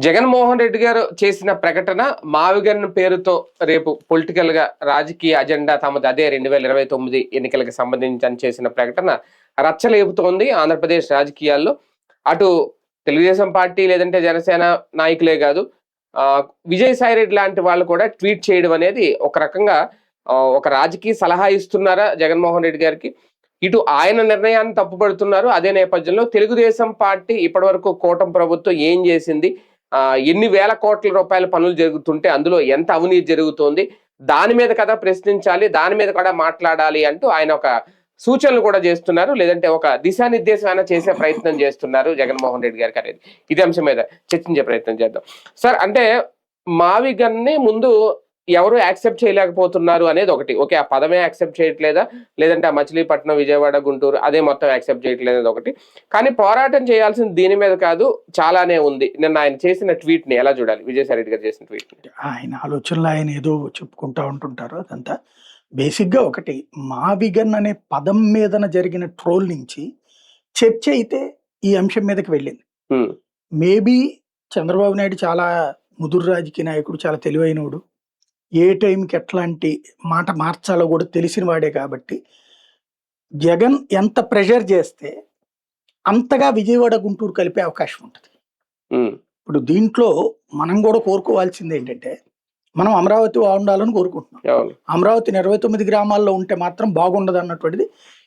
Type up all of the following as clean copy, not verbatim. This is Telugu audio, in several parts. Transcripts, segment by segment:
జగన్మోహన్ రెడ్డి గారు చేసిన ప్రకటన మావిగన్ పేరుతో రేపు పొలిటికల్ గా రాజకీయ అజెండా తమది అదే 2029 ఎన్నికలకు సంబంధించి అని చేసిన ప్రకటన రచ్చలేపుతోంది ఆంధ్రప్రదేశ్ రాజకీయాల్లో. అటు తెలుగుదేశం పార్టీ లేదంటే జనసేన నాయకులే కాదు, విజయసాయి రెడ్డి లాంటి వాళ్ళు కూడా ట్వీట్ చేయడం అనేది ఒక రకంగా ఒక రాజకీయ సలహా ఇస్తున్నారా జగన్మోహన్ రెడ్డి గారికి. ఇటు ఆయన నిర్ణయాన్ని తప్పుపడుతున్నారు. అదే నేపథ్యంలో తెలుగుదేశం పార్టీ ఇప్పటివరకు కూటమి ప్రభుత్వం ఏం చేసింది, ఎన్ని వేల కోట్ల రూపాయల పనులు జరుగుతుంటే అందులో ఎంత అవినీతి జరుగుతోంది, దాని మీద కదా ప్రశ్నించాలి, దాని మీద కూడా మాట్లాడాలి అంటూ ఆయన ఒక సూచనలు కూడా చేస్తున్నారు. లేదంటే ఒక దిశానిర్దేశం అయినా చేసే ప్రయత్నం చేస్తున్నారు జగన్మోహన్ రెడ్డి గారికి అనేది. ఇదే అంశం మీద చర్చించే ప్రయత్నం చేద్దాం సార్. అంటే మావిగన్ని ముందు ఎవరు యాక్సెప్ట్ చేయలేకపోతున్నారు అనేది ఒకటి. ఓకే, ఆ పదమే యాక్సెప్ట్ చేయట్లేదా, లేదంటే ఆ మచిలీపట్నం, విజయవాడ, గుంటూరు అదే మొత్తం యాక్సెప్ట్ చేయట్లేదు అనేది ఒకటి. కానీ పోరాటం చేయాల్సింది దీని మీద కాదు, చాలానే ఉంది. నిన్న ఆయన చేసిన ట్వీట్ ని ఎలా చూడాలి, విజయసాయి రెడ్డి గారు చేసిన ట్వీట్ ని? ఆయన ఆలోచనలు ఆయన ఏదో చెప్పుకుంటా ఉంటుంటారు. అదంతా బేసిక్ గా ఒకటి, మావిగన్ అనే పదం మీదన జరిగిన ట్రోల్ నుంచి చర్చ అయితే ఈ అంశం మీదకి వెళ్ళింది. మేబీ చంద్రబాబు నాయుడు చాలా ముదురు రాజకీయ నాయకుడు, చాలా తెలివైనవాడు, ఏ టైంకి ఎట్లాంటి మాట మార్చాలో కూడా తెలిసిన వాడే. కాబట్టి జగన్ ఎంత ప్రెషర్ చేస్తే అంతగా విజయవాడ, గుంటూరు కలిపే అవకాశం ఉంటుంది. ఇప్పుడు దీంట్లో మనం కూడా కోరుకోవాల్సింది ఏంటంటే, మనం అమరావతి బాగుండాలని కోరుకుంటున్నాం. అమరావతిని 29 గ్రామాల్లో ఉంటే మాత్రం బాగుండదు అన్నటువంటిది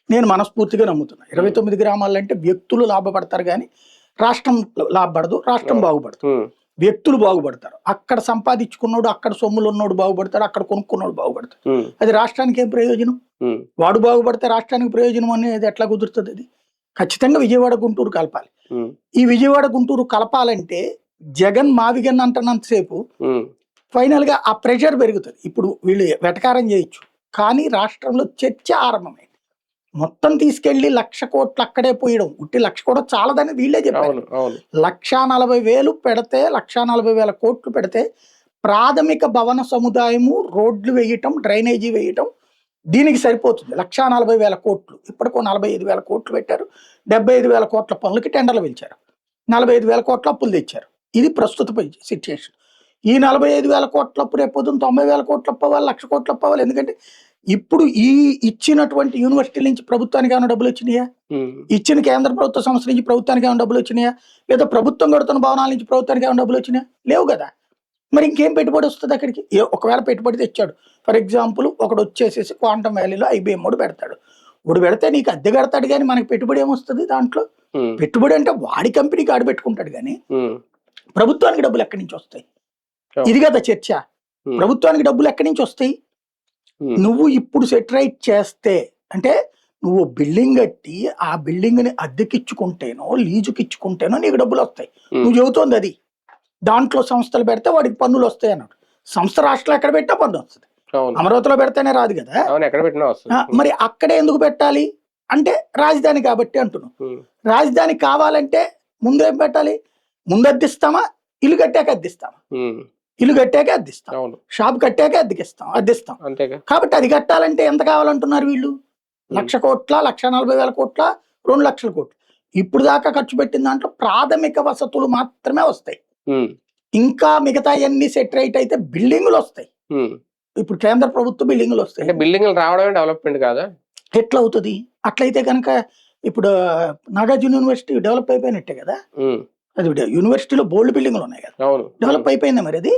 నేను మనస్ఫూర్తిగా నమ్ముతున్నా. 29 గ్రామాలు అంటే వ్యక్తులు లాభపడతారు కానీ రాష్ట్రం లాభపడదు, రాష్ట్రం బాగుపడుతుంది, వ్యక్తులు బాగుపడతారు. అక్కడ సంపాదించుకున్నాడు, అక్కడ సొమ్ములు ఉన్నోడు బాగుపడతాడు, అక్కడ కొనుక్కున్నాడు బాగుపడతాడు. అది రాష్ట్రానికి ఏం ప్రయోజనం? వాడు బాగుపడితే రాష్ట్రానికి ప్రయోజనం అనేది ఎట్లా కుదురుతుంది? అది ఖచ్చితంగా విజయవాడ, గుంటూరు కలపాలి. ఈ విజయవాడ, గుంటూరు కలపాలంటే జగన్ మావిగన్ అంటున్నంతసేపు ఫైనల్ గా ఆ ప్రెషర్ పెరుగుతుంది. ఇప్పుడు వీళ్ళు వెటకారం చేయొచ్చు, కానీ రాష్ట్రంలో చర్చ ఆరంభమైంది. మొత్తం తీసుకెళ్లి 1,00,000 కోట్లు అక్కడే పోయడం, ఉట్టి 1,00,000 కూడా చాలదని వీళ్ళే చెప్పారు. 1,40,000 పెడితే, 1,40,000 కోట్లు పెడితే ప్రాథమిక భవన సముదాయము, రోడ్లు వేయటం, డ్రైనేజీ వేయటం దీనికి సరిపోతుంది. 1,40,000 కోట్లు ఇప్పటికో 45,000 కోట్లు పెట్టారు. 75,000 కోట్ల పనులకి టెండర్లు పిలిచారు, 45,000 కోట్ల అప్పులు తెచ్చారు. ఇది ప్రస్తుత సిచ్యుయేషన్. ఈ 45,000 కోట్ల అప్పు రేపు 90,000 కోట్ల అప్పు అవ్వాలి, 1,00,000 కోట్ల అప్పు అవ్వాలి. ఎందుకంటే ఇప్పుడు ఈ ఇచ్చినటువంటి యూనివర్సిటీ నుంచి ప్రభుత్వానికి ఏమైనా డబ్బులు వచ్చినాయా? ఇచ్చిన కేంద్ర ప్రభుత్వ సంస్థ నుంచి ప్రభుత్వానికి ఏమైనా డబ్బులు వచ్చినాయా? లేదా ప్రభుత్వం కడుతున్న భవనాల నుంచి ప్రభుత్వానికి ఏమైనా డబ్బులు వచ్చినాయా? లేవు కదా. మరి ఇంకేం పెట్టుబడి వస్తుంది అక్కడికి? ఒకవేళ పెట్టుబడి తెచ్చాడు, ఫర్ ఎగ్జాంపుల్ ఒకడు వచ్చేసేసి క్వాంటమ్ వ్యాలీలో IBM వాడు పెడతాడు, వాడు పెడితే నీకు అద్దె కడతాడు, కానీ మనకి పెట్టుబడి ఏమొస్తుంది దాంట్లో? పెట్టుబడి అంటే వాడి కంపెనీకి ఆడు పెట్టుకుంటాడు, కానీ ప్రభుత్వానికి డబ్బులు ఎక్కడి నుంచి వస్తాయి? ఇది కదా చర్చ. ప్రభుత్వానికి డబ్బులు ఎక్కడి నుంచి వస్తాయి? నువ్వు ఇప్పుడు సెటరైట్ చేస్తే, అంటే నువ్వు బిల్డింగ్ కట్టి ఆ బిల్డింగ్ ని అద్దెకిచ్చుకుంటేనో లీజుకిచ్చుకుంటేనో నీకు డబ్బులు వస్తాయి. నువ్వు చెబుతోంది అది. దాంట్లో సంస్థలు పెడితే వాడికి పన్నులు వస్తాయి అన్నాడు. సంస్థ రాష్ట్రంలో ఎక్కడ పెట్టా పన్ను వస్తుంది, అమరావతిలో పెడితేనే రాదు కదా. మరి అక్కడే ఎందుకు పెట్టాలి అంటే రాజధాని కాబట్టి అంటున్నావు. రాజధాని కావాలంటే ముందు ఏం పెట్టాలి? ముందు అద్దిస్తామా, ఇల్లు కట్టాక అద్దిస్తామా? ఇల్లు కట్టాక అద్దిస్తాం, షాప్ కట్టాక అద్దిస్తాం. కాబట్టి అది కట్టాలంటే ఎంత కావాలంటున్నారు వీళ్ళు? 1,00,000 కోట్ల, 1,40,000 కోట్ల, 2,00,000 కోట్లు. ఇప్పుడు దాకా ఖర్చు పెట్టిన దాంట్లో ప్రాథమిక వసతులు మాత్రమే వస్తాయి. ఇంకా మిగతా అన్ని సెటరైట్ అయితే బిల్డింగులు వస్తాయి. ఇప్పుడు కేంద్ర ప్రభుత్వ బిల్డింగులు వస్తాయి. బిల్డింగులు రావడమే డెవలప్మెంట్ కాదా? ఎట్లా అవుతుంది? అట్లయితే కనుక ఇప్పుడు నాగార్జున యూనివర్సిటీ డెవలప్ అయిపోయినట్టే కదా. అది యూనివర్సిటీలో బోల్డ్ బిల్డింగ్లు ఉన్నాయి కదా, డెవలప్ అయిపోయింది. మరి అది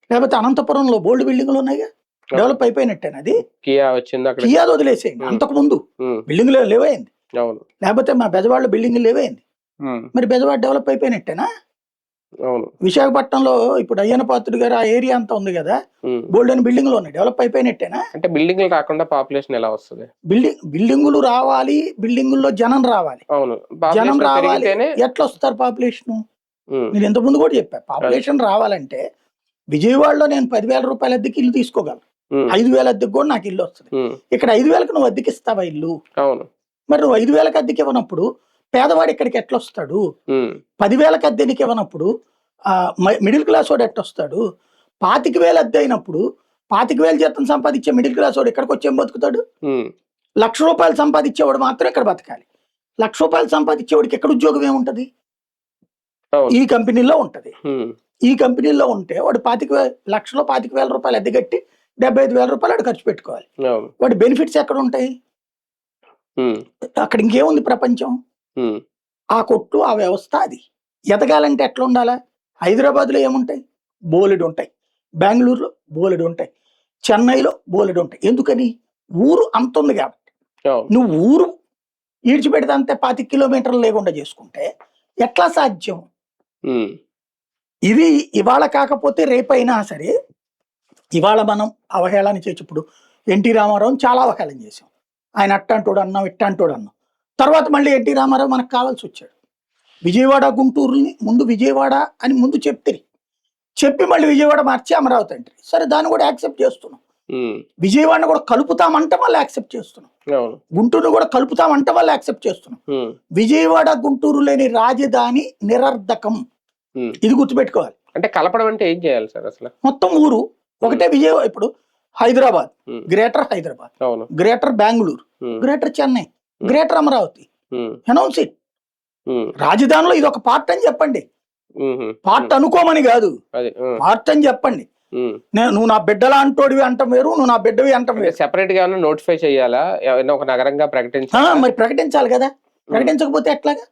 లేకపోతే అనంతపురంలో బోల్డ్ బిల్డింగ్లు ఉన్నాయి కదా, డెవలప్ అయిపోయినట్టేనా? అది కియా వదిలేసేయండి, అంతకు ముందు బిల్డింగ్లు లేవైంది. లేకపోతే మా బెజవాడలో బిల్డింగ్లు లేవైంది. మరి బెజవాడ డెవలప్ అయిపోయినట్టేనా? విశాఖపట్నంలో ఇప్పుడు అయ్యన్న పాత్రుడు గారు ఆ ఏరియా అంతా ఉంది కదా, బోల్డ్ అని బిల్డింగ్లు ఉన్నాయి, డెవలప్ అయిపోయినట్టేనా? అంటే బిల్డింగ్లు కాకుండా పాపులేషన్ ఎలా వస్తుంది? బిల్డింగులు రావాలి, బిల్డింగుల్లో జనం రావాలి. జనం రావాలి, ఎట్లా వస్తారు పాపులేషన్? నేను ఇంత ముందు కూడా చెప్పా, పాపులేషన్ రావాలంటే విజయవాడలో నేను 10,000 రూపాయల అద్దెకి ఇల్లు తీసుకోగలను, 5,000 అద్దెకి కూడా నాకు ఇల్లు వస్తుంది. ఇక్కడ 5,000కి నువ్వు అద్దెకి ఇస్తావా ఇల్లు? మరి నువ్వు 5,000కి అద్దెకి ఇవ్వనప్పుడు పేదవాడు ఇక్కడికి ఎట్లా వస్తాడు? 10,000కి అద్దెనికి ఇవ్వనప్పుడు మిడిల్ క్లాస్ వాడు ఎట్లా వస్తాడు? 25,000 అద్దె అయినప్పుడు 25,000 జీతం సంపాదించే మిడిల్ క్లాస్ వాడు ఎక్కడికి వచ్చి ఏం బతుకుతాడు? 1,00,000 రూపాయలు సంపాదించేవాడు మాత్రం ఇక్కడ బతకాలి. 1,00,000 రూపాయలు సంపాదించేవాడికి ఎక్కడ ఉద్యోగం ఏముంటది? అవును. ఈ కంపెనీలో ఉంటది. ఉమ్, ఈ కంపెనీలో ఉంటే వాడు 25,00,000 రూపాయలు అద్దె కట్టి 75,000 రూపాయలు వాడు ఖర్చు పెట్టుకోవాలి. అవును. వాడి బెనిఫిట్స్ ఎక్కడ ఉంటాయి? ఉమ్, అక్కడ ఇంకేముంది ప్రపంచం? ఉమ్, ఆ కొట్టు, ఆ వ్యవస్థ అది. ఎదగాలంటే ఎట్లా ఉండాలా? హైదరాబాద్లో ఏముంటాయి? బోలెడు ఉంటాయి. బెంగళూరులో బోలెడు ఉంటాయి. చెన్నైలో బోలెడు ఉంటాయి. ఎందుకని? ఊరు అంత ఉంది కాబట్టి. అవును. నువ్వు ఊరు ఈడ్చిపెడితే అంతే 25 కిలోమీటర్లు లేకుండా చేసుకుంటే ఎట్లా సాధ్యం? ఉమ్, ఇది ఇవాళ కాకపోతే రేపైనా సరే, ఇవాళ మనం అవహేళన చేయొచ్చు. ఇప్పుడు ఎన్టీ రామారావుని చాలా అవహేళన చేసాం. ఆయన అట్టంటోడు అన్నాం, ఇట్టంటోడు అన్నాం. తర్వాత మళ్ళీ ఎన్టీ రామారావు మనకు కావాల్సి వచ్చాడు. విజయవాడ గుంటూరుని ముందు విజయవాడ అని ముందు చెప్పి మళ్ళీ విజయవాడ మార్చి అమరావతి అంటే సరే, దాన్ని కూడా యాక్సెప్ట్ చేస్తున్నాం. ఉమ్, విజయవాడని కూడా కలుపుతామంటే మళ్ళీ యాక్సెప్ట్ చేస్తున్నాం. అవును. గుంటూరుని కూడా కలుపుతామంటే మళ్ళీ యాక్సెప్ట్ చేస్తున్నాం. ఉమ్, విజయవాడ గుంటూరు లేని రాజధాని నిరర్ధకం. ఉమ్. ఇది గుర్తుపెట్టుకోవాలి. అంటే కలపడం అంటే ఏం చేయాలి సార్ అసలు? మొత్తం ఊరు ఒకటే. విజయవాడ ఇప్పుడు హైదరాబాద్, ఉమ్, గ్రేటర్ హైదరాబాద్, అవును. Greater Bengaluru, um, greater Chennai, greater Amaravati. Um, announce it. Um, రాజధానిలో ఇది ఒక పార్ట్ అని చెప్పండి. ఉమ్, పార్ట్ అనుకోమని కాదు, అది పార్ట్ అని చెప్పండి. ఉమ్. నువ్వు నా బిడ్డలా అంటోడివి అంటాం వేరు, నువ్వు నా బిడ్డవి అంటాం అంటే వేరు. సెపరేట్ గా ఏమైనా నోటిఫై చేయాలా? ఏమైనా ఒక నగరంగా ప్రకటించాలా? మరి ప్రకటించాలి కదా. ప్రకటించకపోతే ఎట్లాగా?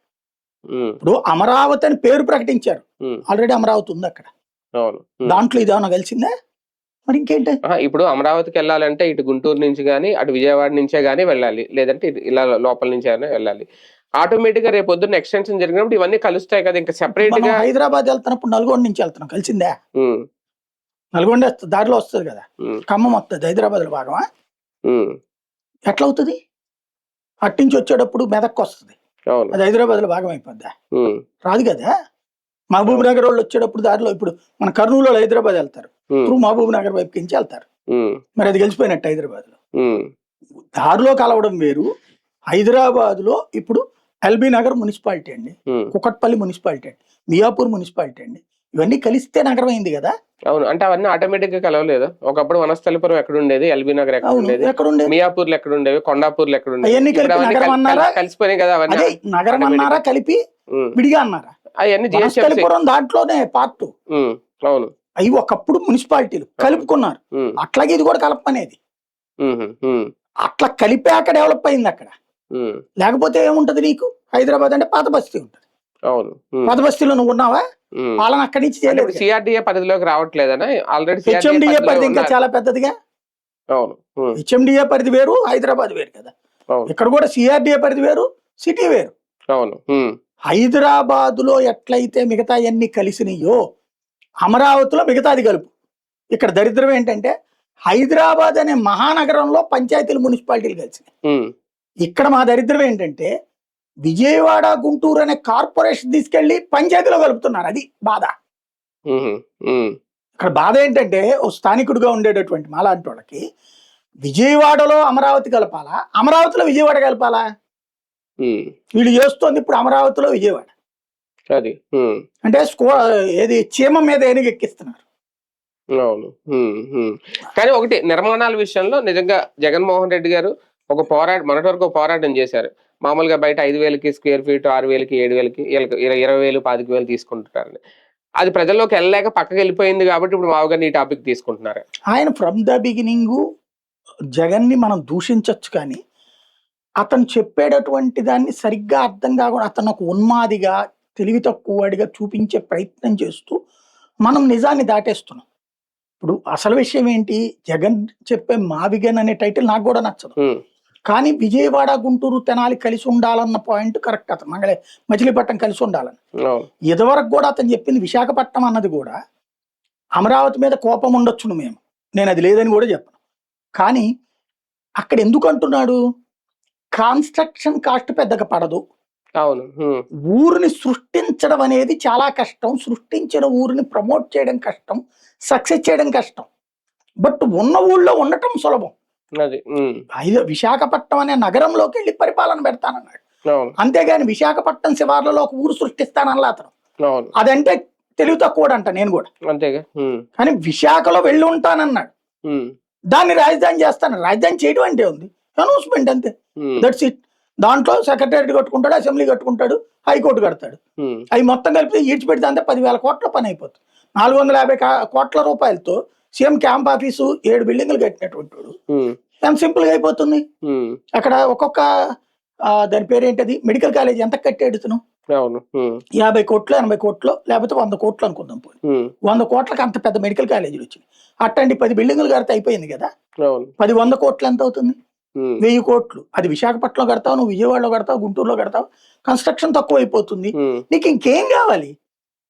ఉమ్, ఇప్పుడు అమరావతి అని పేరు ప్రకటించారు. ఉమ్, ఆల్రెడీ అమరావతి ఉంది అక్కడ. అవును. ఉమ్. దాంట్లో ఇదేమన్నా కలిసిందా? మరి ఇంకేంటి? ఇప్పుడు అమరావతికి వెళ్ళాలంటే ఇటు గుంటూరు నుంచి కానీ అటు విజయవాడ నుంచే కానీ వెళ్ళాలి, లేదంటే ఇలా లోపల నుంచి అయినా వెళ్ళాలి. ఆటోమేటిక్ గా రేపు పొద్దున్న ఎక్స్టెన్షన్ జరిగినప్పుడు ఇవన్నీ కలుస్తాయి కదా. ఇంకా సెపరేట్ మనం గా హైదరాబాద్ వెళ్తున్నప్పుడు నల్గొండ నుంచి వెళ్తున్నాం, కలిసిందా? ఉమ్, నల్గొండ దారిలో వస్తుంది కదా. ఉమ్, ఖమ్మం వస్తుంది హైదరాబాద్ లో భాగమా? ఉమ్, ఎట్లా అవుతుంది? అట్టించి వచ్చేటప్పుడు మెదక్కి వస్తుంది, అవును. అది హైదరాబాద్ లో భాగం అయిపోద్దా? ఉమ్, రాదు కదా. మహబూబ్ నగర్ వాళ్ళు వచ్చేటప్పుడు దారిలో, ఇప్పుడు మన కర్నూలు వాళ్ళు హైదరాబాద్ వెళ్తారు, ఉమ్, త్రూ మహబూబ్ నగర్ వైపు నుంచి వెళ్తారు. ఉమ్, మరి అది గెలిచిపోయినట్టు హైదరాబాద్ లో. ఉమ్, దారిలో కలవడం వేరు. హైదరాబాద్ లో ఇప్పుడు ఎల్బీ నగర్ మున్సిపాలిటీ అండి, ఉమ్. కుకట్పల్లి మున్సిపాలిటీ అండి, మియాపూర్ మున్సిపాలిటీ అండి. ఇవన్నీ కలిస్తే నగరం అయింది కదా. అవును. అంటే అవన్నీ ఆటోమేటిక్ గా కలవలేదు. ఒకప్పుడు వనస్థలిపురం ఎక్కడ ఉండేది, ఎల్బీ నగర్ ఎక్కడ అవును, ఉండేది, ఎక్కడుండే మియాపూర్లు ఎక్కడ ఉండేవి, కొండాపూర్లు ఎక్కడ ఉండేవి, అవన్నీ ఇప్పుడు కలిపి అవన్నీ నగరం అన్నారా? కలిసిపోయినాయి కదా అవన్నీ. అదే నగరం అన్నారా, కలిపి విడిగా అన్నారా? అవన్నీ జిహెచ్ఎంసీ. వనస్థలిపురం దాంట్లోనే పార్ట్. అవును. అవి ఒకప్పుడు మున్సిపాలిటీలు కలుపుకున్నారు. ఉమ్, అట్లాగే ఇది కూడా కలపనేది. ఉమ్, ఉమ్, అట్లా కలిపాక డెవలప్ అయింది అక్కడ. ఉమ్, లేకపోతే ఏముంటది నీకు? హైదరాబాద్ అంటే పాత బస్తీ ఉంటది. అవును. ఉమ్, పాత బస్తీలో నువ్వు ఉన్నావా? ఉమ్. పాలన అక్కడి నుంచి అంటే చేయలేదు. ఇప్పుడు సిఆర్డీఏ పరిధిలోకి రావట్లేదనా? ఆల్రెడీ హెచ్ఎండిఏ పరిధి ఇంకా చాలా పెద్దదిగా. అవును. ఉమ్, హెచ్ఎండిఏ పరిధి వేరు, హైదరాబాద్ వేరు కదా. అవును. ఇక్కడ కూడా సిఆర్డీఏ పరిధి వేరు, సిటీ వేరు. అవును. ఉమ్, హైదరాబాద్ లో ఎట్లయితే మిగతా అన్ని కలిసినాయో అమరావతిలో మిగతాది కలుపు. ఇక్కడ దరిద్రం ఏంటంటే హైదరాబాద్ అనే మహానగరంలో పంచాయతీలు, మున్సిపాలిటీలు కలిసినాయి. ఉమ్, ఇక్కడ మా దరిద్రం ఏంటంటే విజయవాడ గుంటూరు అనే కార్పొరేషన్ తీసుకెళ్లి పంచాయతీలో కలుపుతున్నారు. అది బాధ. ఉమ్, ఉమ్, ఇక్కడ బాధ ఏంటంటే ఓ స్థానికుడిగా ఉండేటటువంటి మాలాంటి వాళ్ళకి విజయవాడలో అమరావతి కలపాలా, అమరావతిలో విజయవాడ కలపాలా? ఉమ్, వీళ్ళు చేస్తోంది ఇప్పుడు అమరావతిలో విజయవాడ. అది. ఉమ్, అంటే ఏది చీమ మీద ఏనుగు ఎక్కిస్తున్నారు. అవును. ఉమ్, ఉమ్. కానీ ఒకటి నిర్మాణాల విషయంలో నిజంగా జగన్మోహన్ రెడ్డి గారు మొన్నటి వరకు పోరాటం చేశారు. మామూలుగా బయట 5,000కి స్క్వేర్ ఫీట్, 6,000కి, 7,000కి, 20,000, 25,000 తీసుకుంటున్నారని. అది ప్రజల్లోకి వెళ్ళలేక పక్కకి వెళ్ళిపోయింది కాబట్టి ఇప్పుడు మామూలుగా ఈ టాపిక్ తీసుకుంటున్నారు. ఆయన ఫ్రమ్ ద బిగినింగ్ జగన్ ని మనం దూషించవచ్చు, కానీ అతను చెప్పేటటువంటి దాన్ని సరిగ్గా అర్థం కాకుండా అతను ఒక ఉన్మాదిగా, తెలివి తక్కువడిగా చూపించే ప్రయత్నం చేస్తూ మనం నిజాన్ని దాటేస్తున్నాం. ఇప్పుడు అసలు విషయం ఏంటి? జగన్ చెప్పే మావిగన్ అనే టైటిల్ నాకు కూడా నచ్చదు, ఉమ్, కానీ విజయవాడ గుంటూరు తెనాలి కలిసి ఉండాలన్న పాయింట్ కరెక్ట్. అతను మచిలీపట్నం కలిసి ఉండాలని. అవును. ఇదివరకు కూడా అతను చెప్పింది విశాఖపట్నం అన్నది కూడా అమరావతి మీద కోపం ఉండొచ్చును మేము, నేను అది లేదని కూడా చెప్పను. కానీ అక్కడ ఎందుకు అంటున్నాడు? కన్స్ట్రక్షన్ కాస్ట్ పెద్దగా పడదు, అవును. ఉమ్, ఊరిని సృష్టించడం అనేది చాలా కష్టం, సృష్టించిన ఊరిని ప్రమోట్ చేయడం కష్టం, సక్సెస్ చేయడం కష్టం. బట్ ఉన్న ఊళ్ళో ఉండటం సులభం. అది. ఉమ్, విశాఖపట్నం అనే నగరంలోకి వెళ్ళి పరిపాలన పెడతానన్నాడు. అవును. అంతేగాని విశాఖపట్నం శివార్లలో ఒక ఊరు సృష్టిస్తానల్లా అతను. అవును. అదంటే తెలివి తక్కువ అంట నేను కూడా. అంతేగా. ఉమ్, కానీ విశాఖలో వెళ్ళి ఉంటానన్నాడు. ఉమ్, దాన్ని రాజధాని చేస్తాను. రాజధాని చేయడం అంటే ఉంది అనౌన్స్మెంట్, అంతే. ఉమ్, దట్స్ ఇట్. దాంట్లో సెక్రటేరియట్ కట్టుకుంటాడు, అసెంబ్లీ కట్టుకుంటాడు, హైకోర్టు కడతాడు. అవి మొత్తం కలిపి ఈడ్చిపెడితే అంతే 10,000 కోట్ల పని అయిపోతుంది. 450 కోట్ల రూపాయలతో సీఎం క్యాంప్ ఆఫీసు 7 బిల్డింగ్లు కట్టినటువంటి వాడు ఎంత సింపుల్ గా అయిపోతుంది. అక్కడ ఒక్కొక్క దాని పేరు ఏంటది మెడికల్ కాలేజ్ ఎంత కట్టాడు ఇతను? 50 కోట్లు 80 కోట్లు లేకపోతే 100 కోట్లు అనుకుందాం. పోయి 100 కోట్లకి అంత పెద్ద మెడికల్ కాలేజీలు వచ్చినాయి. అట్టండి 10 బిల్డింగ్లు కడితే అయిపోయింది కదా. 100 కోట్లు ఎంత అవుతుంది? 1000 కోట్లు. అది విశాఖపట్నంలో కడతావు, నువ్వు విజయవాడలో కడతావు, గుంటూరులో కడతావు, కన్స్ట్రక్షన్ తక్కువ అయిపోతుంది. నీకు ఇంకేం కావాలి?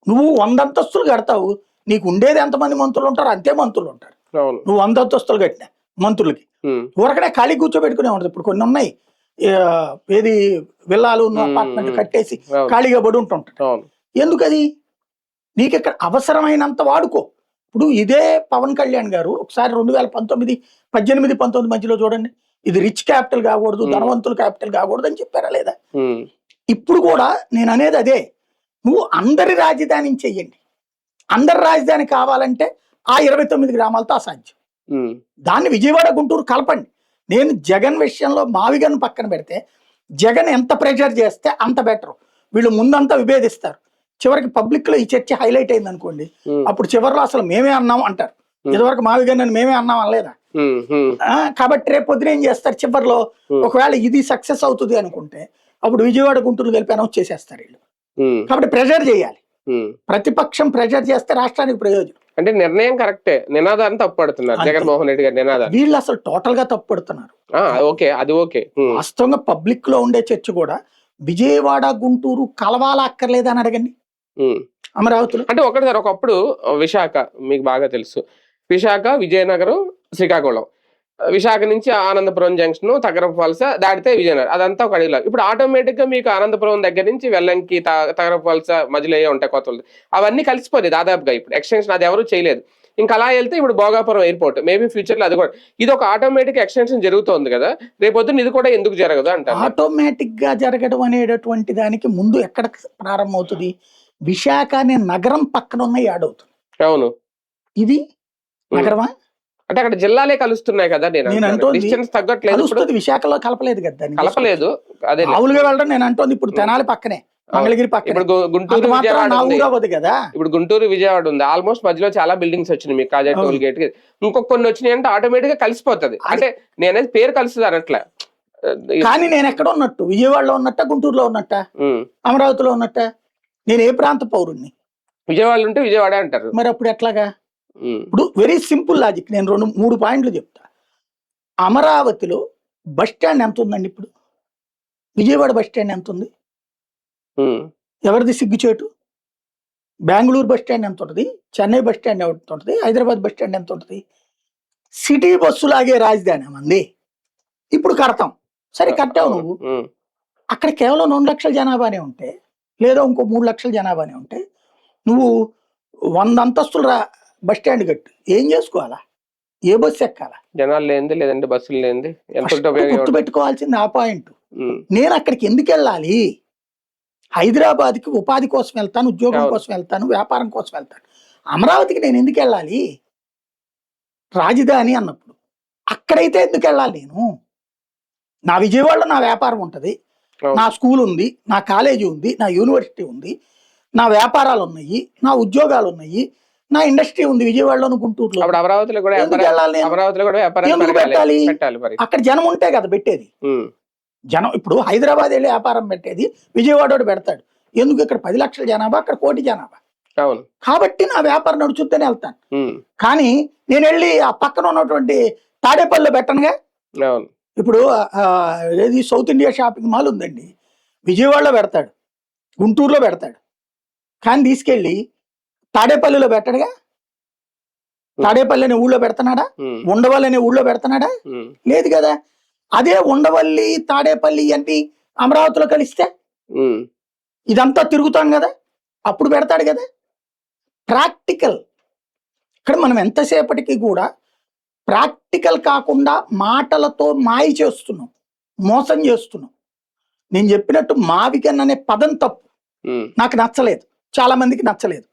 నువ్వు 100 అంతస్తులు కడతావు, నీకు ఉండేది ఎంతమంది మంత్రులు ఉంటారు? అంతే మంత్రులు ఉంటారు. నువ్వు 100 అంతస్తులు కట్టినా మంత్రులకి ఊరకనే ఖాళీ కూర్చోబెట్టుకునే ఉంటుంది. ఇప్పుడు కొన్ని ఉన్నాయి, ఏది విల్లాలు అపార్ట్మెంట్ కట్టేసి ఖాళీగా పడి ఉంటుంటారు. ఎందుకది? నీకు ఇక్కడ అవసరమైనంత వాడుకో. ఇప్పుడు ఇదే పవన్ కళ్యాణ్ గారు ఒకసారి 2019, 18, 19 మధ్యలో చూడండి, ఇది రిచ్ క్యాపిటల్ కాకూడదు, ధనవంతుల క్యాపిటల్ కాకూడదు అని చెప్పారా లేదా? ఇప్పుడు కూడా నేను అనేది అదే, నువ్వు అందరి రాజధాని చెయ్యండి. అందరి రాజధాని కావాలంటే ఆ 29 గ్రామాలతో అసాధ్యం. దాన్ని విజయవాడ గుంటూరు కలపండి. నేను జగన్ విషయంలో మావిగన్ పక్కన పెడితే, జగన్ ఎంత ప్రెషర్ చేస్తే అంత బెటర్. వీళ్ళు ముందంతా విభేదిస్తారు, చివరికి పబ్లిక్ లో ఈ చర్చ హైలైట్ అయింది అనుకోండి, అప్పుడు చివరిలో అసలు మేమే అన్నాం అంటారు. ఇదివరకు మావిగన్ అని మేమే అన్నాం అనలేదా? కాబట్టి రేపు పొద్దున ఏం చేస్తారు, చివరిలో ఒకవేళ ఇది సక్సెస్ అవుతుంది అనుకుంటే అప్పుడు విజయవాడ గుంటూరు కలిపి అనౌన్స్ చేసేస్తారు వీళ్ళు. కాబట్టి ప్రెషర్ చేయాలి. ప్రతిపక్షం ప్రెషర్ చేస్తే రాష్ట్రానికి ప్రయోజనం. అంటే నిర్ణయం కరెక్టే, నినాదాన్ని తప్పుపడుతున్నారు జగన్మోహన్ రెడ్డి గారు. నినాదాలు వీళ్ళు అసలు టోటల్ గా తప్పుపడుతున్నారు. ఓకే, అది ఓకే. వాస్తవంగా పబ్లిక్ లో ఉండే చర్చ కూడా విజయవాడ గుంటూరు కలవాలా అక్కర్లేదా అని అడగండి. అమరావతిలో అంటే ఒకటి సార్, ఒకప్పుడు విశాఖ మీకు బాగా తెలుసు, విశాఖ, విజయనగరం, శ్రీకాకుళం, విశాఖ నుంచి ఆనందపురం జంక్షన్, తగరపు వలస దాటితే విజయనగరం, అదంతా ఒక అడిగిలో. ఇప్పుడు ఆటోమేటిక్ గా మీకు ఆనందపురం దగ్గర నుంచి వెల్లంకి, తగరపు వలస మధ్యలో ఉంటాయి కొత్తలు, అవన్నీ కలిసిపోతాయి దాదాపుగా. ఇప్పుడు ఎక్స్టెన్షన్ అది ఎవరు చేయలేదు. ఇంకా అలా వెళ్తే ఇప్పుడు భోగాపురం ఎయిర్పోర్ట్, మేబీ ఫ్యూచర్ లో అది కూడా, ఇది ఒక ఆటోమేటిక్ ఎక్స్టెన్షన్ జరుగుతోంది కదా, రేపొద్దున ఇది కూడా ఎందుకు జరగదు అంటారు? ఆటోమేటిక్ గా జరగడం అనేటటువంటి దానికి ముందు ఎక్కడ ప్రారంభం అవుతుంది? విశాఖ అనే నగరం పక్కన ఉన్న యాడవుతుంది. అవును, ఇది నగరమా? అంటే అక్కడ జిల్లాలే కలుస్తున్నాయి కదా. నేను డిస్టెన్స్ తగ్గట్లేదు, విశాఖలో కలపలేదు కదా, కలపలేదు. అదే మామూలుగా వెళ్ళడం నేను అంటోంది. ఇప్పుడు తెనాలి పక్కనే, మంగళగిరి పక్కన, ఇప్పుడు గుంటూరు విజయవాడ ఉంది. ఆల్మోస్ట్ మధ్యలో చాలా బిల్డింగ్స్ వచ్చినాయి మీకు, కాజా టోల్ గేట్. ఇంకొక కొన్ని వచ్చినాయి అంటే ఆటోమేటిక్ గా కలిసిపోతుంది. అంటే నేనేది పేరు కలుస్తుంది అనట్లే. కానీ నేను ఎక్కడ ఉన్నట్టు, విజయవాడలో ఉన్నట్ట, గుంటూరులో ఉన్నట్ట, అమరావతిలో ఉన్నట్ట? నేను ఏ ప్రాంత పౌరుణ్ణి? విజయవాడ ఉంటే విజయవాడ అంటారు. మరి అప్పుడు ఎట్లాగా? ఇప్పుడు వెరీ సింపుల్ లాజిక్, నేను 2-3 పాయింట్లు చెప్తా. అమరావతిలో బస్ స్టాండ్ ఎంత ఉందండి ఇప్పుడు? విజయవాడ బస్ స్టాండ్ ఎంత ఉంది? ఎవరిది సిగ్గుచేటు? బెంగళూరు బస్ స్టాండ్ ఎంత ఉంటుంది? చెన్నై బస్ స్టాండ్ ఎంత ఉంటుంది? హైదరాబాద్ బస్ స్టాండ్ ఎంత ఉంటుంది? సిటీ బస్సు లాగే రాజధాని మంది ఇప్పుడు కడతాం. సరే కట్టావు నువ్వు, అక్కడ కేవలం 2 లక్షల జనాభానే ఉంటే, లేదా ఇంకో 3 లక్షల జనాభానే ఉంటే, నువ్వు 100 అంతస్తుల బస్ స్టాండ్ కట్టు, ఏం చేసుకోవాలా? ఏ బస్సు ఎక్కాలా? జనాలు లేనిది, లేదంటే బస్సులు లేనిది. గుర్తు పెట్టుకోవాల్సింది ఆ పాయింట్. నేను అక్కడికి ఎందుకు వెళ్ళాలి? హైదరాబాద్ కి ఉపాధి కోసం వెళ్తాను, ఉద్యోగం కోసం వెళ్తాను, వ్యాపారం కోసం వెళ్తాను. అమరావతికి నేను ఎందుకు వెళ్ళాలి? రాజధాని అన్నప్పుడు అక్కడైతే ఎందుకు వెళ్ళాలి నేను? నా విజయవాడలో నా వ్యాపారం ఉంటది, నా స్కూల్ ఉంది, నా కాలేజీ ఉంది, నా యూనివర్సిటీ ఉంది, నా వ్యాపారాలు ఉన్నాయి, నా ఉద్యోగాలు ఉన్నాయి, నా ఇండస్ట్రీ ఉంది విజయవాడలో, గుంటూరులో. అమరావతిలో కూడా పెట్టాలి. అక్కడ జనం ఉంటే కదా పెట్టేది. జనం ఇప్పుడు హైదరాబాద్ వెళ్ళి వ్యాపారం పెట్టేది, విజయవాడ పెడతాడు. ఎందుకు? ఇక్కడ 10 లక్షల జనాభా, అక్కడ 1 కోటి జనాభా. కాబట్టి నా వ్యాపారం నడుచుతూనే వెళ్తాను. కానీ నేను వెళ్ళి ఆ పక్కన ఉన్నటువంటి తాడేపల్లిలో పెట్టనుగా. ఇప్పుడు ఏది సౌత్ ఇండియా షాపింగ్ మాల్ ఉందండి, విజయవాడలో పెడతాడు, గుంటూరులో పెడతాడు, కానీ తీసుకెళ్ళి తాడేపల్లిలో పెట్టడుగా. తాడేపల్లి అనే ఊళ్ళో పెడుతున్నాడా? ఉండవల్లి అనే ఊళ్ళో పెడుతున్నాడా? లేదు కదా. అదే ఉండవల్లి, తాడేపల్లి అన్ని అమరావతిలో కలిస్తే ఇదంతా తిరుగుతాం కదా, అప్పుడు పెడతాడు కదా. ప్రాక్టికల్. ఇక్కడ మనం ఎంతసేపటికి కూడా ప్రాక్టికల్ కాకుండా మాటలతో మాయ చేస్తున్నాం, మోసం చేస్తున్నాం. నేను చెప్పినట్టు మావిగన్ అనే పదం తప్పు, నాకు నచ్చలేదు, చాలా మందికి నచ్చలేదు.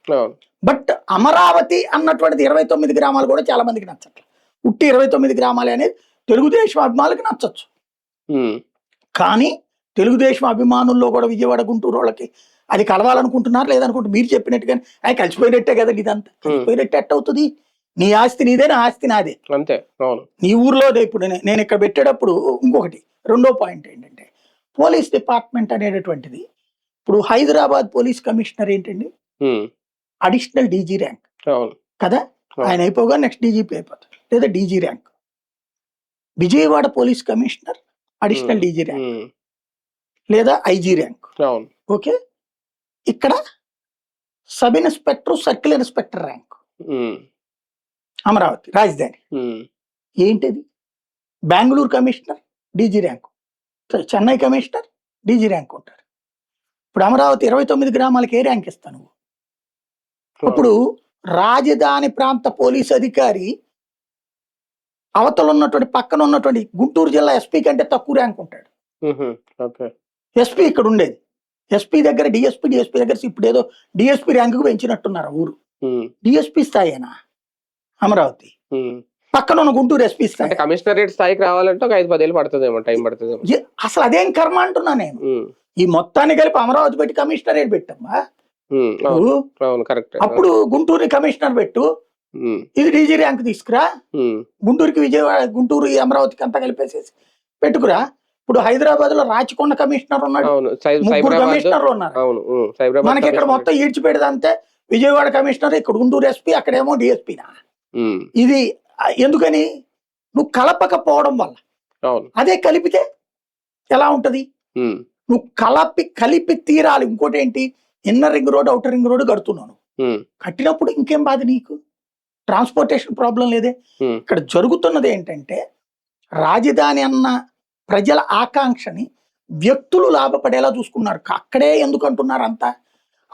బట్ అమరావతి అన్నటువంటిది 29 గ్రామాలు కూడా చాలా మందికి నచ్చట్లేదు. ఉట్టి 29 గ్రామాలు అనేది తెలుగుదేశం అభిమానులకు నచ్చచ్చు. కానీ తెలుగుదేశం అభిమానుల్లో కూడా విజయవాడ గుంటూరు వాళ్ళకి అది కలవాలనుకుంటున్నారు లేదనుకుంటే మీరు చెప్పినట్టుగానే అది కలిసిపోయినట్టే కదండి ఇదంతా. కలిసిపోయినట్టు ఎట్ట అవుతుంది? నీ ఆస్తి నీదే, నా ఆస్తి నాదే. అంతే. అవును. నీ ఊర్లోదే. ఇప్పుడు నేను ఇక్కడ పెట్టేటప్పుడు ఇంకొకటి రెండో పాయింట్ ఏంటంటే పోలీస్ డిపార్ట్మెంట్ అనేటటువంటిది ఇప్పుడు హైదరాబాద్ పోలీస్ కమిషనర్ ఏంటండి అడిషనల్ డీజీ ర్యాంక్ కదా, ఆయన అయిపోగా నెక్స్ట్ డీజీపీ అయిపోతాడు లేదా DG rank. Vijayawada police commissioner additional DG rank లేదా ఐజీ ర్యాంక్. ఓకే, ఇక్కడ sub inspector circle inspector rank Amaravati రాజధాని. ఏంటిది? Bengaluru commissioner DG rank, Chennai commissioner DG rank ఉంటారు. ఇప్పుడు అమరావతి 29 గ్రామాలకి ఏ ర్యాంక్ ఇస్తాను? ఇప్పుడు రాజధాని ప్రాంత పోలీస్ అధికారి అవతల ఉన్నటువంటి పక్కన ఉన్నటువంటి గుంటూరు జిల్లా ఎస్పీ కంటే తక్కువ ర్యాంక్ ఉంటాడు. ఎస్పీ ఇక్కడ ఉండేది, ఎస్పీ దగ్గర డిఎస్పీ, డిఎస్పీ దగ్గర ఇప్పుడు ఏదో డిఎస్పీ ర్యాంకు పెంచినట్టున్నారు. ఊరు డిఎస్పీ స్థాయినా అమరావతి, పక్కన ఉన్న గుంటూరు ఎస్పీ స్థాయి. కమిషనరేట్ స్థాయికి రావాలంటే ఒక 5-10 ఏళ్ళు పడుతుందేమో, టైం పడుతుంది. అసలు అదేం కర్మ అంటున్నా నేను. ఈ మొత్తాన్ని కలిపి అమరావతి పెట్టి కమిషనరేట్ పెట్టమ్మా. అప్పుడు గుంటూరు కమిషనర్ పెట్టు, ఇది డీజీ ర్యాంక్ తీసుకురా, గుంటూరుకి విజయవాడ గుంటూరు అమరావతికి అంతా కలిపేసేసి పెట్టుకురా. ఇప్పుడు హైదరాబాద్ లో రాచకొండ కమిషనర్ ఉన్నాడు, 3 కమిషనర్లు ఉన్నారు. మనకి ఇక్కడ మొత్తం ఈడ్చిపెడదంతే విజయవాడ కమిషనర్, ఇక్కడ గుంటూరు ఎస్పీ, అక్కడేమో డిఎస్పీనా. ఇది ఎందుకని? నువ్వు కలపకపోవడం వల్ల. అదే కలిపితే ఎలా ఉంటది? నువ్వు కలిపి తీరాలి. ఇంకోటి ఏంటి, inner ring road outer ring road కడుతున్నాను, కట్టినప్పుడు ఇంకేం బాధ నీకు? ట్రాన్స్పోర్టేషన్ ప్రాబ్లం లేదే. ఇక్కడ జరుగుతున్నది ఏంటంటే రాజధాని అన్న ప్రజల ఆకాంక్షని వ్యక్తులు లాభపడేలా చూసుకున్నారు. అక్కడే ఎందుకు అంటున్నారు అంతా?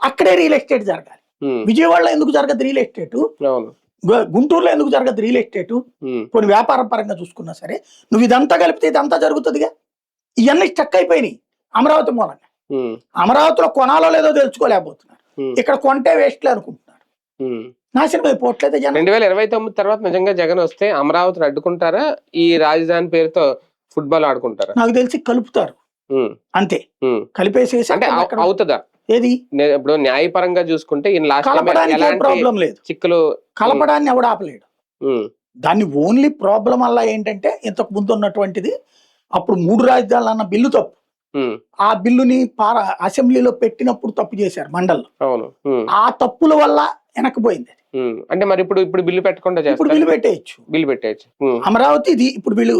అక్కడే రియల్ ఎస్టేట్ జరగాలి. విజయవాడలో ఎందుకు జరగదు రియల్ ఎస్టేట్? గుంటూరులో ఎందుకు జరగదు రియల్ ఎస్టేట్? కొన్ని వ్యాపారం పరంగా చూసుకున్నా సరే నువ్వు ఇదంతా కలిపితే ఇదంతా జరుగుతుందిగా. ఇవన్నీ స్టక్ అయిపోయినాయి అమరావతి మూలంగా. అమరావతిలో కొనాలో లేదో తెలుసుకోలేకపోతున్నారు, ఇక్కడ కొంటే వేస్ట్లే అనుకుంటున్నారు. నాశనం అయిపోవట్లేదు. 2029 తర్వాత నిజంగా జగన్ వస్తే అమరావతిని అడ్డుకుంటారా, ఈ రాజధాని పేరుతో ఫుట్బాల్ ఆడుకుంటారా? నాకు తెలిసి కలుపుతారు అంతే, కలిపేసేసి. అంటే అవుతుందా? ఏది ఇప్పుడు న్యాయపరంగా చూసుకుంటే ప్రాబ్లం లేదు, చిక్కులు కలపడాన్ని ఎవడు ఆపలేడు. దాన్ని ఓన్లీ ప్రాబ్లం వల్ల ఏంటంటే ఇంతకు ముందు ఉన్నటువంటిది అప్పుడు 3 రాజధానులు అన్న బిల్లు తప్పు. ఆ బిల్లుని అసెంబ్లీలో పెట్టినప్పుడు తప్పు చేశారు మండల్లో. ఆ తప్పుల వల్ల వెనక్కిపోయింది. అంటే మరి ఇప్పుడు బిల్లు పెట్టకుండా బిల్లు పెట్టేయచ్చు. అమరావతి ఇది ఇప్పుడు వీళ్ళు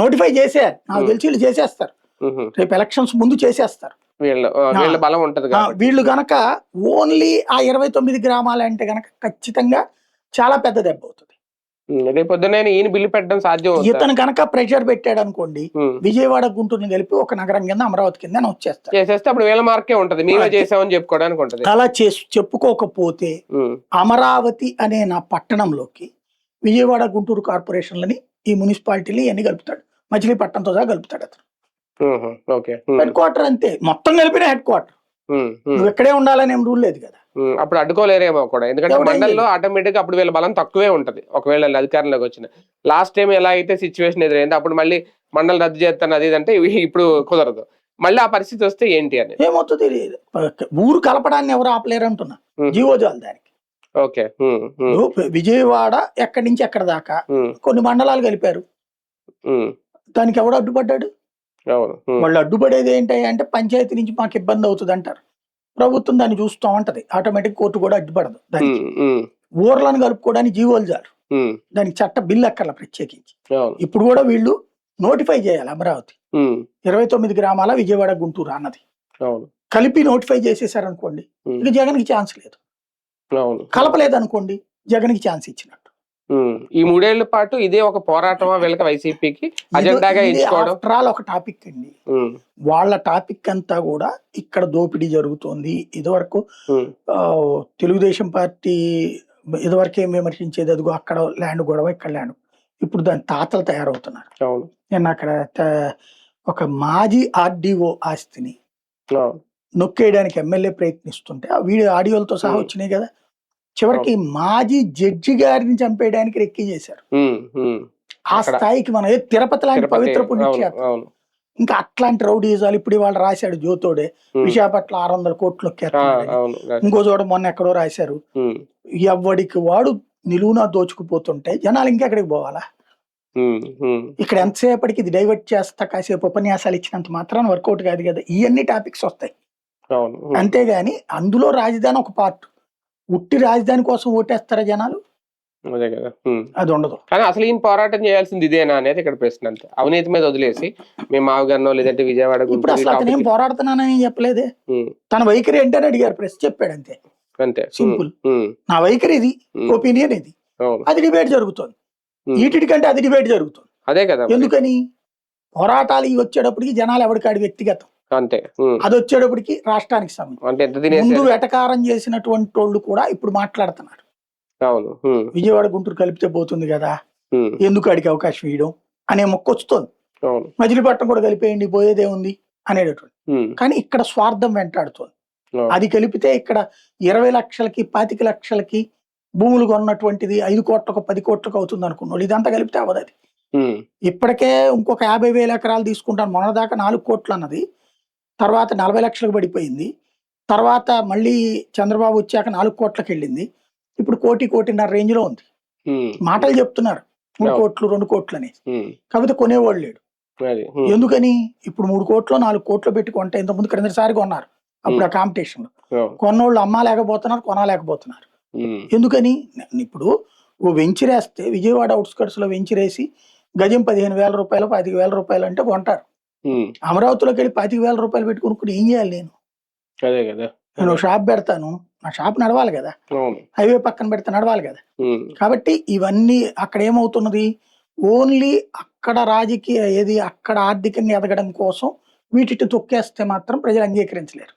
నోటిఫై చేసేయాలి. నాకు తెలిసి వీళ్ళు చేసేస్తారు, రేపు ఎలక్షన్స్ ముందు చేసేస్తారు. వీళ్ళ బలం ఉంటది. వీళ్ళు గనక ఓన్లీ ఆ 29 గ్రామాలు అంటే గనక ఖచ్చితంగా చాలా పెద్ద దెబ్బ అవుతుంది. రేపొద్దున ఈయన బిల్లు పెట్టడం సాధ్యం. ఇతను కనుక ప్రెషర్ పెట్టాడు అనుకోండి, విజయవాడ గుంటూరుని కలిపి ఒక నగరం కింద అమరావతి కింద చేసేస్తే అప్పుడు వీళ్ళ మార్కే ఉంటది, మేమే చేసామని చెప్పుకోవడానికి ఉంటది. అలా చెప్పుకోకపోతే అమరావతి అనే నా పట్టణంలోకి విజయవాడ గుంటూరు కార్పొరేషన్లని ఈ మున్సిపాలిటీని అన్ని కలుపుతాడు, మచిలీపట్నంతో సహా కలుపుతాడు అతను. హెడ్ క్వార్టర్ అంతే, మొత్తం కలిపిన హెడ్ క్వార్టర్. నువ్వు ఎక్కడే ఉండాలని ఏం రూల్ లేదు కదా. అప్పుడు అడ్డుకోలేరేమో కూడా, ఎందుకంటే మండల్లో ఆటోమేటిక్ అప్పుడు వీళ్ళ బలం తక్కువే ఉంటది ఒకవేళ అధికారంలోకి వచ్చిన. లాస్ట్ టైం ఎలా అయితే సిచ్యువేషన్ ఎదురైంది, అప్పుడు మళ్ళీ మండలి రద్దు చేస్తాను అది అంటే ఇప్పుడు కుదరదు. మళ్ళీ ఆ పరిస్థితి వస్తే ఏంటి అని ఏమవుతుంది? ఊరు కలపడాన్ని ఎవరు ఆపలేరు అంటున్నా, జీవోజాలు దానికి. విజయవాడ ఎక్కడి నుంచి ఎక్కడ దాకా కొన్ని మండలాలు కలిపారు, దానికి ఎవడు అడ్డుపడ్డాడు? వాళ్ళు అడ్డుపడేది ఏంటి అంటే పంచాయతీ నుంచి మాకు ఇబ్బంది అవుతుంది అంటారు, ప్రభుత్వం దాన్ని చూస్తూ ఉంటది, ఆటోమేటిక్ కోర్టు కూడా అడ్డుపడదు దానికి. ఊర్లను కలుపుకోవడానికి జీవోలు చాలు, దానికి చట్ట బిల్లు అక్కర్ల ప్రత్యేకించి. ఇప్పుడు కూడా వీళ్ళు నోటిఫై చేయాలి అమరావతి 29 గ్రామాల విజయవాడ గుంటూరు అన్నది కలిపి నోటిఫై చేసేసారు అనుకోండి, ఇక జగన్ కి ఛాన్స్ లేదు. కలపలేదు అనుకోండి, జగన్ కి ఛాన్స్ ఇచ్చినట్టు. ఈ 3 ఏళ్ల పాటు ఇదే ఒక పోరాటమా వీళ్ళకి, వైసీపీకి అజెండాగా ఎంచుకోవడం ఒక టాపిక్ అండి. వాళ్ళ టాపిక్ అంతా కూడా ఇక్కడ దోపిడీ జరుగుతోంది. ఇదివరకు తెలుగుదేశం పార్టీ ఇదివరకు ఏం విమర్శించేది, అదిగో అక్కడ ల్యాండ్ గొడవ, ఇక్కడ ల్యాండ్. ఇప్పుడు దాని తాతలు తయారవుతున్నారు. నేను అక్కడ ఒక మాజీ ఆర్డీఓ ఆస్తిని నొక్కేయడానికి ఎమ్మెల్యే ప్రయత్నిస్తుంటే ఆ వీడియో ఆడియోలతో సహా వచ్చినాయి కదా. చివరికి మాజీ జడ్జి గారిని చంపేయడానికి రెక్కి చేశారు. ఆ స్థాయికి మనం తిరుపతి లాంటి పవిత్ర పుణ్యక్షేత్రం, ఇంకా అట్లాంటి రౌడీజాలు ఇప్పుడు వాళ్ళు రాశాడు జ్యోతోడే విశాఖపట్నం 600 కోట్లు ఎక్కేస్తున్నాడని. అవును ఇంకో చోట మొన్న ఎక్కడో రాశారు ఎవడికి వాడు నిలువునా దోచుకుపోతుంటే జనాలు ఇంకెక్కడికి పోవాలా? ఇక్కడ ఎంతసేపటికి ఇది డైవర్ట్ చేస్తా కాసేపు ఉపన్యాసాలు ఇచ్చినంత మాత్రాన వర్కౌట్ కాదు కదా. ఇవన్నీ టాపిక్స్ వస్తాయి. అంతేగాని అందులో రాజధాని ఒక పార్ట్. ఉట్టి రాజధాని కోసం ఓటేస్తారా జనాలు? అదే కదా. అది ఉండదు. కానీ అసలు ఈయన పోరాటం చేయాల్సింది ఇదేనా అనేది ఇక్కడ ప్రశ్న. అంతే అవినీతి మీద వదిలేసి మేము మావగారినో లేదంటే విజయవాడ ఇప్పుడు అసలు అతను ఏం పోరాడుతున్నానని చెప్పలేదే. తన వైఖరి ఏంటని అడిగారు, ప్రెస్ చెప్పాడు అంతే. అంతే సింపుల్. నా వైఖరి ఇది, ఒపీనియన్ ఇది. అది డిబేట్ జరుగుతుంది. వీటికంటే అది డిబేట్ జరుగుతుంది. అదే కదా. ఎందుకని పోరాటాలు ఇవి వచ్చేటప్పటికి జనాలు ఎవరికాడి వ్యక్తిగతం, అంతే. అది వచ్చేటప్పటికి రాష్ట్రానికి సంబంధించి ముందు వెటకారం చేసినటువంటి వాళ్ళు కూడా ఇప్పుడు మాట్లాడుతున్నారు. విజయవాడ గుంటూరు కలిపితే పోతుంది కదా, ఎందుకు అడిగే అవకాశం ఇవ్వడం అనే మొక్క వస్తుంది. మజిలీపట్నం కూడా కలిపేయండి పోయేదే ఉంది అనేటటువంటి. కానీ ఇక్కడ స్వార్థం వెంటాడుతుంది. అది కలిపితే ఇక్కడ 20 లక్షలకి 25 లక్షలకి భూములు కొన్నటువంటిది 5 కోట్లకు 10 కోట్లకు అవుతుంది అనుకున్నాడు. ఇదంతా కలిపితే అవ్వదు. అది ఇప్పటికే ఇంకొక 50,000 ఎకరాలు తీసుకుంటాను. మొన్నదాకా 4 కోట్లు అన్నది, తర్వాత 40 లక్షలకు పడిపోయింది. తర్వాత మళ్ళీ చంద్రబాబు వచ్చాక 4 కోట్లకు వెళ్ళింది. ఇప్పుడు 1 కోటిన్నర రేంజ్ లో ఉంది. మాటలు చెప్తున్నారు 3 కోట్లు 2 కోట్లు అని. కాకపోతే కొనేవాళ్ళు లేడు. ఎందుకని? ఇప్పుడు 3 కోట్లు 4 కోట్లు పెట్టుకుంటే ఇంతకుముందు క్రిందసారి కొన్నారు. అప్పుడు ఆ కాంపిటీషన్ లో కొన్నోళ్ళు అమ్మలేకపోతున్నారు, కొనలేకపోతున్నారు. ఎందుకని? ఇప్పుడు ఓ వెంచరేస్తే విజయవాడ అవుట్స్కట్స్ లో వెంచరేసి గజం 15,000 రూపాయలు 25,000 రూపాయలు అంటే కొంటారు. అమరావతిలోకి వెళ్ళి 25,000 రూపాయలు పెట్టుకుని ఏం చేయాలి? నేను షాప్ పెడతాను, నా షాప్ నడవాలి కదా, హైవే పక్కన పెడితే నడవాలి కదా. కాబట్టి ఇవన్నీ అక్కడ ఏమవుతున్నది, ఓన్లీ అక్కడ రాజకీయ ఏది అక్కడ ఆర్థికంగా ఎదగడం కోసం వీటిని తొక్కేస్తే మాత్రం ప్రజలు అంగీకరించలేరు.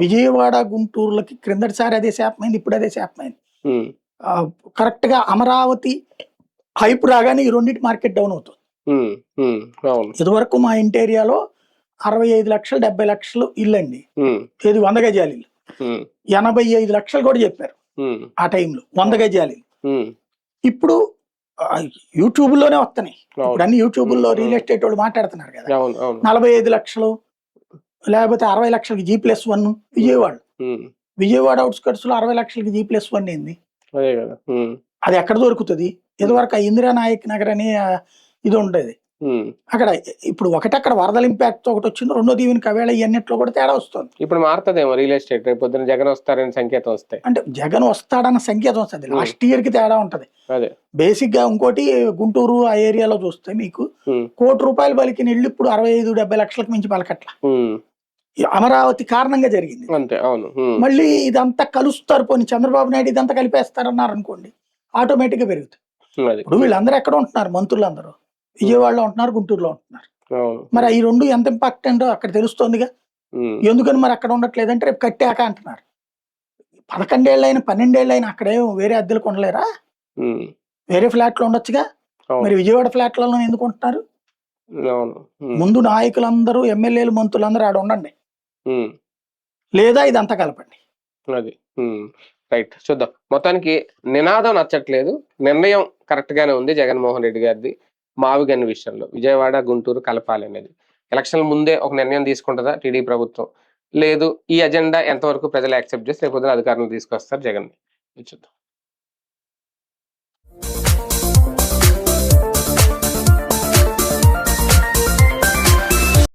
విజయవాడ గుంటూరులకి క్రిందటిసారి అదే శాపమైంది, ఇప్పుడు అదే శాపమైంది. కరెక్ట్ గా అమరావతి హైప్ రాగానే ఈ రెండింటి మార్కెట్ డౌన్ అవుతుంది. ఇదివరకు మా ఇంటీరియాలో 65 లక్షలు 70 లక్షలు ఇల్లు అండి, ఏది 100 గజాల ఇల్లు. 85 లక్షలు కూడా చెప్పారు ఆ టైంలో 100 గజాల ఇల్లు. ఇప్పుడు యూట్యూబ్ లోనే వస్తున్నాయి. ఇప్పుడు అన్ని యూట్యూబ్ లో రియల్ ఎస్టేట్ వాళ్ళు మాట్లాడుతున్నారు కదా. 45 లక్షలు లేకపోతే 60 లక్షలకి G+1 విజయవాడ అవుట్స్కట్స్ లో 60 లక్షలకి G+1 ఏంది? అది ఎక్కడ దొరుకుతుంది? ఇదివరకు ఇందిరానాయక్ నగర్ అని ఇది ఉండేది అక్కడ. ఇప్పుడు అక్కడ వరదల ఇంపాక్ట్ ఒకటి వచ్చింది, రెండోది ఈవెన్ కవేళ ఇవన్నిట్లో కూడా తేడా వస్తుంది. ఇప్పుడు మారుతుందేమో రియల్ ఎస్టేట్, పొద్దున జగన్ వస్తారని సంకేతం వస్తాయి. అంటే జగన్ వస్తాడన్న సంకేతం వస్తుంది. లాస్ట్ ఇయర్ కి తేడా ఉంటది. బేసిక్ గా ఇంకోటి గుంటూరు ఆ ఏరియాలో చూస్తే మీకు ₹1,00,00,000 పలికిన ఇళ్ళు ఇప్పుడు 65-70 లక్షలకు మించి పలకట్ల. అమరావతి కారణంగా జరిగింది. మళ్ళీ ఇదంతా కలుస్తారు, పోనీ చంద్రబాబు నాయుడు ఇదంతా కలిపేస్తారన్నారు అనుకోండి, ఆటోమేటిక్ గా పెరుగుతుంది. ఇప్పుడు వీళ్ళందరూ ఎక్కడ ఉంటున్నారు? మంత్రులందరూ విజయవాడలో ఉంటున్నారు, గుంటూరులో ఉంటున్నారు. మరి ఈ రెండు ఎంత ఇంపాక్ట్ ఏంటో అక్కడ తెలుస్తోందిగా. ఎందుకని మరి అక్కడ ఉండట్లేదంటే రేపు కట్టాక అంటున్నారు. 11 ఏళ్ళైనా 12 ఏళ్ళైనా అక్కడే వేరే అద్దెలు కొనలేరా? వేరే ఫ్లాట్లు ఉండొచ్చుగా. మరి విజయవాడ ఫ్లాట్లలో ఎందుకు ఉంటున్నారు? ముందు నాయకులందరూ ఎమ్మెల్యేలు మంత్రులందరూ ఆడ ఉండండి, లేదా ఇదంతా కలపండి. అది రైట్. చూద్దాం. మొత్తానికి నినాదం నచ్చట్లేదు, నిర్ణయం కరెక్ట్ గానే ఉంది జగన్మోహన్ రెడ్డి గారిది. మావిగన్ విషయంలో విజయవాడ గుంటూరు కలపాలి అనేది ఎలక్షన్ల ముందే ఒక నిర్ణయం తీసుకుంటుందా టీడీపీ ప్రభుత్వం? లేదు, ఈ అజెండా ఎంతవరకు ప్రజలు యాక్సెప్ట్ చేసి రేపు అధికారంలో తీసుకొస్తారు జగన్? చూద్దాం.